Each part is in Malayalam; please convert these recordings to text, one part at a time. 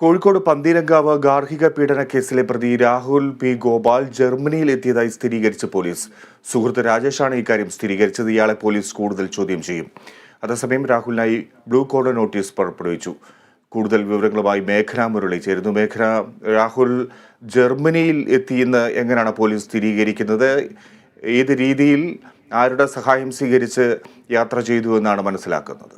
കോഴിക്കോട് പന്തീരങ്കാവ് ഗാർഹിക പീഡന കേസിലെ പ്രതി രാഹുൽ പി ഗോപാൽ ജർമ്മനിയിൽ എത്തിയതായി സ്ഥിരീകരിച്ച പോലീസ്. സുഹൃത്ത് രാജേഷാണ് ഇക്കാര്യം സ്ഥിരീകരിച്ചത്. ഇയാളെ പോലീസ് കൂടുതൽ ചോദ്യം ചെയ്യും. അതേസമയം രാഹുലിനായി ബ്ലൂ കോർണർ നോട്ടീസ് പുറപ്പെടുവിച്ചു. കൂടുതൽ വിവരങ്ങളുമായി മേഘന മുരളി ചേരുന്നു. മേഘന, രാഹുൽ ജർമ്മനിയിൽ എത്തിയെന്ന് എങ്ങനെയാണ് പോലീസ് സ്ഥിരീകരിക്കുന്നത്? ഏത് രീതിയിൽ ആരുടെ സഹായം സ്വീകരിച്ച് യാത്ര ചെയ്തു എന്നാണ് മനസ്സിലാക്കുന്നത്?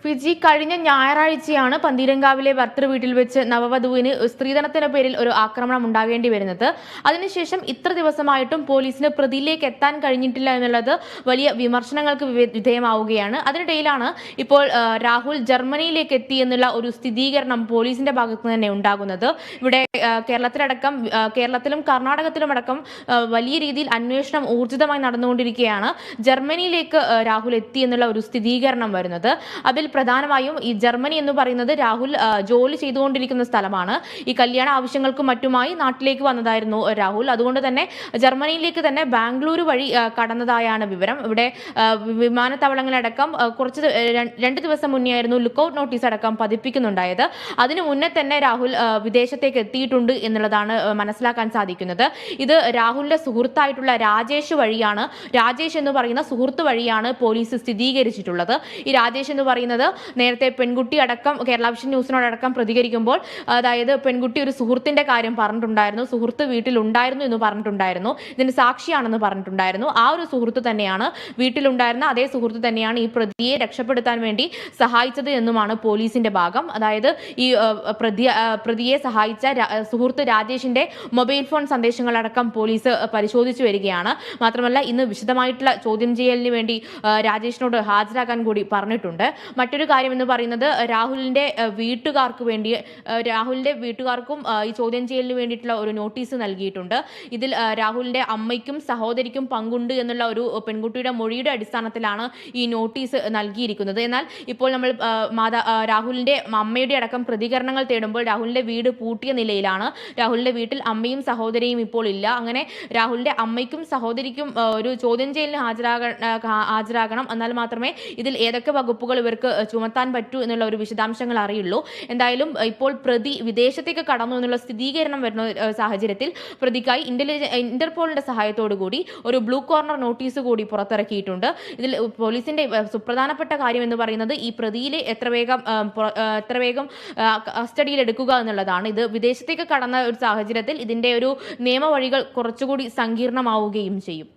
ഫിജി കഴിഞ്ഞ ഞായറാഴ്ചയാണ് പന്തീരങ്കാവിലെ ഭർത്തൃ വീട്ടിൽ വെച്ച് നവവധുവിന് സ്ത്രീധനത്തിന്റെ പേരിൽ ഒരു ആക്രമണം ഉണ്ടാകേണ്ടി വരുന്നത്. അതിനുശേഷം ഇത്ര ദിവസമായിട്ടും പോലീസിന് പ്രതിയിലേക്ക് എത്താൻ കഴിഞ്ഞിട്ടില്ല എന്നുള്ളത് വലിയ വിമർശനങ്ങൾക്ക് വിധേയമാവുകയാണ്. അതിനിടയിലാണ് ഇപ്പോൾ രാഹുൽ ജർമ്മനിയിലേക്ക് എത്തി എന്നുള്ള ഒരു സ്ഥിരീകരണം പോലീസിന്റെ ഭാഗത്ത് തന്നെ ഉണ്ടാകുന്നത്. ഇവിടെ കേരളത്തിലും കർണാടകത്തിലും അടക്കം വലിയ രീതിയിൽ അന്വേഷണം ഊർജിതമായി നടന്നുകൊണ്ടിരിക്കുകയാണ്. ജർമ്മനിയിലേക്ക് രാഹുൽ എത്തി എന്നുള്ള ഒരു സ്ഥിരീകരണം വരുന്നത്. അതിൽ പ്രധാനമായും ഈ ജർമ്മനി എന്ന് പറയുന്നത് രാഹുൽ ജോലി ചെയ്തുകൊണ്ടിരിക്കുന്ന സ്ഥലമാണ്. ഈ കല്യാണ ആവശ്യങ്ങൾക്കും മറ്റുമായി നാട്ടിലേക്ക് വന്നതായിരുന്നു രാഹുൽ. അതുകൊണ്ട് തന്നെ ജർമ്മനിയിലേക്ക് തന്നെ ബാംഗ്ലൂർ വഴി കടന്നതായാണ് വിവരം. ഇവിടെ വിമാനത്താവളങ്ങളടക്കം രണ്ട് ദിവസം മുന്നേ ആയിരുന്നു ലുക്കൌട്ട് നോട്ടീസ് അടക്കം പതിപ്പിക്കുന്നുണ്ടായത്. അതിനു മുന്നേ തന്നെ രാഹുൽ വിദേശത്തേക്ക് എത്തിയിട്ടുണ്ട് എന്നുള്ളതാണ് മനസ്സിലാക്കാൻ സാധിക്കുന്നത്. ഇത് രാഹുലിന്റെ സുഹൃത്തായിട്ടുള്ള രാജേഷ് എന്ന് പറയുന്ന സുഹൃത്ത് വഴിയാണ് പോലീസ് സ്ഥിരീകരിച്ചിട്ടുള്ളത്. ഈ രാജേഷ് എന്ന് പറയുന്നത് നേരത്തെ പെൺകുട്ടി അടക്കം കേരള വിഷൻ ന്യൂസിനോടക്കം പ്രതികരിക്കുമ്പോൾ, അതായത് പെൺകുട്ടി ഒരു സുഹൃത്തിന്റെ കാര്യം പറഞ്ഞിട്ടുണ്ടായിരുന്നു, സുഹൃത്ത് വീട്ടിലുണ്ടായിരുന്നു എന്ന് പറഞ്ഞിട്ടുണ്ടായിരുന്നു, ഇതിന് സാക്ഷിയാണെന്ന് പറഞ്ഞിട്ടുണ്ടായിരുന്നു. ആ ഒരു സുഹൃത്ത് തന്നെയാണ്, വീട്ടിലുണ്ടായിരുന്ന അതേ സുഹൃത്ത് തന്നെയാണ് ഈ പ്രതിയെ രക്ഷപ്പെടുത്താൻ വേണ്ടി സഹായിച്ചത് എന്നുമാണ് പോലീസിന്റെ ഭാഗം. അതായത് ഈ പ്രതിയെ സഹായിച്ച സുഹൃത്ത് രാജേഷിന്റെ മൊബൈൽ ഫോൺ സന്ദേശങ്ങളടക്കം പോലീസ് പരിശോധിച്ചു വരികയാണ്. മാത്രമല്ല ഇന്ന് വിശദമായിട്ടുള്ള ചോദ്യം ചെയ്യലിന് വേണ്ടി രാജേഷിനോട് ഹാജരാക്കാൻ കൂടി പറഞ്ഞിട്ടുണ്ട്. മറ്റൊരു കാര്യം എന്ന് പറയുന്നത് രാഹുലിന്റെ വീട്ടുകാർക്കും ഈ ചോദ്യം ചെയ്യലിന് വേണ്ടിയിട്ടുള്ള ഒരു നോട്ടീസ് നൽകിയിട്ടുണ്ട്. ഇതിൽ രാഹുലിന്റെ അമ്മയ്ക്കും സഹോദരിക്കും പങ്കുണ്ട് എന്നുള്ള ഒരു പെൺകുട്ടിയുടെ മൊഴിയുടെ അടിസ്ഥാനത്തിലാണ് ഈ നോട്ടീസ് നൽകിയിരിക്കുന്നത്. എന്നാൽ ഇപ്പോൾ നമ്മൾ രാഹുലിന്റെ അമ്മയുടെ അടക്കം പ്രതികരണങ്ങൾ തേടുമ്പോൾ രാഹുലിന്റെ വീട് പൂട്ടിയ നിലയിലാണ്. രാഹുലിന്റെ വീട്ടിൽ അമ്മയും സഹോദരിയും ഇപ്പോൾ ഇല്ല. അങ്ങനെ രാഹുലിന്റെ അമ്മയ്ക്കും സഹോദരിക്കും ഒരു ചോദ്യം ചെയ്യലിന് ഹാജരാകണം. എന്നാൽ മാത്രമേ ഇതിൽ ഏതൊക്കെ വകുപ്പുകൾ ഇവർക്ക് ചുമത്താൻ പറ്റൂ എന്നുള്ള ഒരു വിശദാംശങ്ങൾ അറിയുള്ളൂ. എന്തായാലും ഇപ്പോൾ പ്രതി വിദേശത്തേക്ക് കടന്നു എന്നുള്ള സ്ഥിരീകരണം വരുന്ന സാഹചര്യത്തിൽ പ്രതിക്കായി ഇന്റർപോളിന്റെ സഹായത്തോടു കൂടി ഒരു ബ്ലൂ കോർണർ നോട്ടീസ് കൂടി പുറത്തിറക്കിയിട്ടുണ്ട്. ഇതിൽ പോലീസിന്റെ സുപ്രധാനപ്പെട്ട കാര്യം എന്ന് പറയുന്നത് ഈ പ്രതിയിലെ എത്ര വേഗം കസ്റ്റഡിയിൽ എടുക്കുക എന്നുള്ളതാണ്. ഇത് വിദേശത്തേക്ക് കടന്ന ഒരു സാഹചര്യത്തിൽ ഇതിന്റെ ഒരു നിയമവഴികൾ കുറച്ചുകൂടി സങ്കീർണമാവുകയും ചെയ്യും.